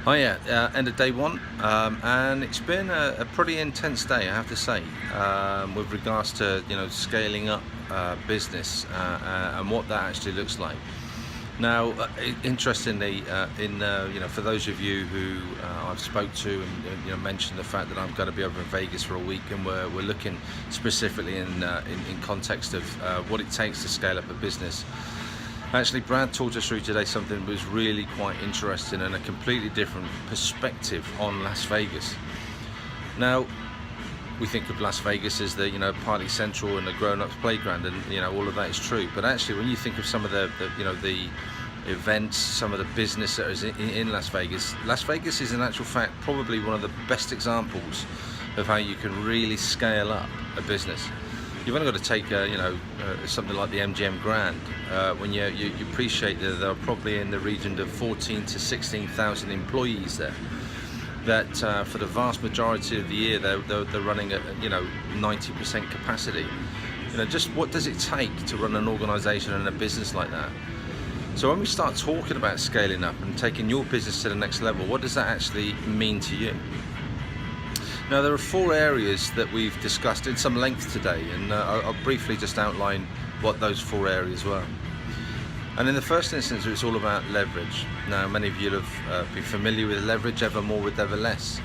Oh yeah, end of day one, and it's been a pretty intense day, I have to say, with regards to scaling up business and what that actually looks like. Now, interestingly, for those of you who I've spoke to and mentioned the fact that I'm going to be over in Vegas for a week, and we're looking specifically in context of what it takes to scale up a business. Actually, Brad talked us through today something that was really quite interesting and a completely different perspective on Las Vegas. Now, we think of Las Vegas as the party central and the grown-ups playground, and all of that is true. But actually, when you think of some of the events, some of the business that is in Las Vegas is in actual fact probably one of the best examples of how you can really scale up a business. You've only got to take something like the MGM Grand, when you appreciate that there are probably in the region of 14 to 16,000 employees there, that for the vast majority of the year they're running at 90% capacity. Just what does it take to run an organization and a business like that? So when we start talking about scaling up and taking your business to the next level, what does that actually mean to you? Now, there are 4 areas that we've discussed in some length today, and I'll briefly just outline what those 4 areas were. And in the first instance, it's all about leverage. Now, many of you have been familiar with leverage, ever more with ever less.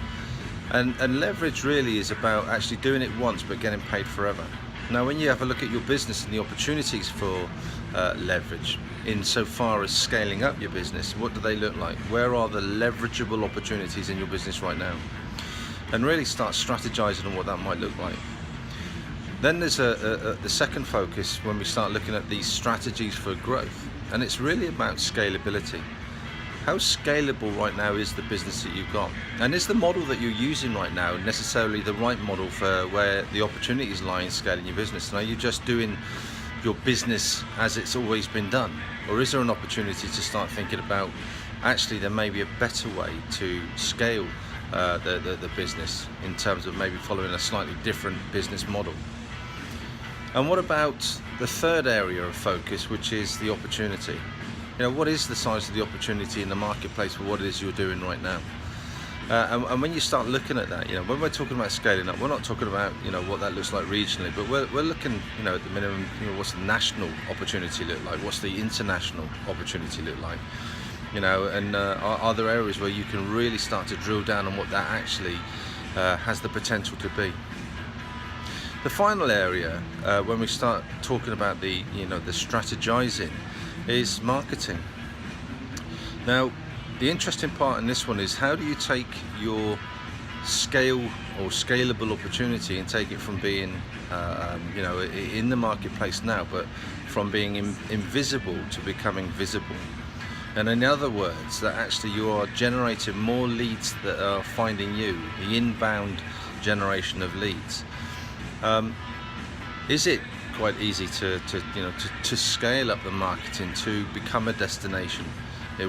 And leverage really is about actually doing it once but getting paid forever. Now, when you have a look at your business and the opportunities for leverage insofar as scaling up your business, what do they look like? Where are the leverageable opportunities in your business right now? And really start strategizing on what that might look like. Then there's the second focus when we start looking at these strategies for growth, and it's really about scalability. How scalable right now is the business that you've got? And is the model that you're using right now necessarily the right model for where the opportunities lie in scaling your business? And are you just doing your business as it's always been done? Or is there an opportunity to start thinking about, actually there may be a better way to scale the business in terms of maybe following a slightly different business model? And what about the third area of focus, which is the opportunity? What is the size of the opportunity in the marketplace for what it is you're doing right now? And when you start looking at that, when we're talking about scaling up, we're not talking about what that looks like regionally, but we're looking at the minimum, what's the national opportunity look like? What's the international opportunity look like? And are there areas where you can really start to drill down on what that actually has the potential to be? The final area, when we start talking about the strategizing, is marketing. Now, the interesting part in this one is, how do you take your scale or scalable opportunity and take it from being in the marketplace now, but from being invisible to becoming visible? And in other words, that actually you are generating more leads that are finding you, the inbound generation of leads. Is it quite easy to scale up the marketing to become a destination,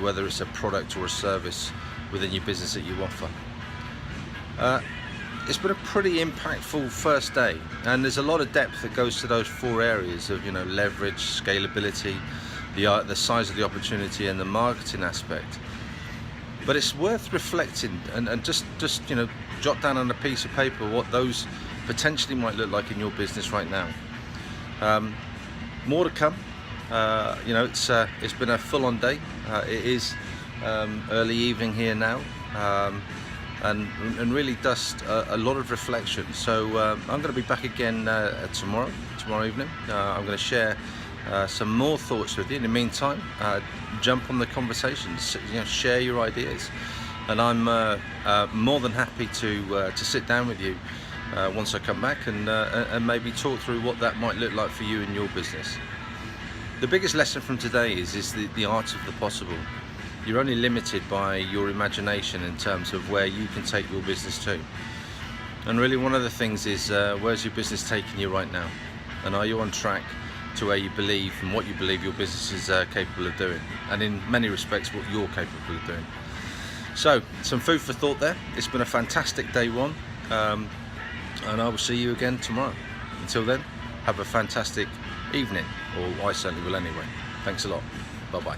whether it's a product or a service within your business that you offer? It's been a pretty impactful first day, and there's a lot of depth that goes to those 4 areas of leverage, scalability, the size of the opportunity, and the marketing aspect. But it's worth reflecting and just jot down on a piece of paper what those potentially might look like in your business right now. More to come. It's been a full-on day. It is early evening here now, and really just a lot of reflection. So I'm going to be back again tomorrow evening. I'm going to share some more thoughts with you. In the meantime, jump on the conversations, share your ideas, and I'm more than happy to sit down with you once I come back and maybe talk through what that might look like for you in your business. The biggest lesson from today is the art of the possible. You're only limited by your imagination in terms of where you can take your business to. And really, one of the things is, where's your business taking you right now? And are you on track to where you believe and what you believe your business is capable of doing? And in many respects, what you're capable of doing. So, some food for thought there. It's been a fantastic day one. And I will see you again tomorrow. Until then, have a fantastic evening, or I certainly will anyway. Thanks a lot. Bye-bye.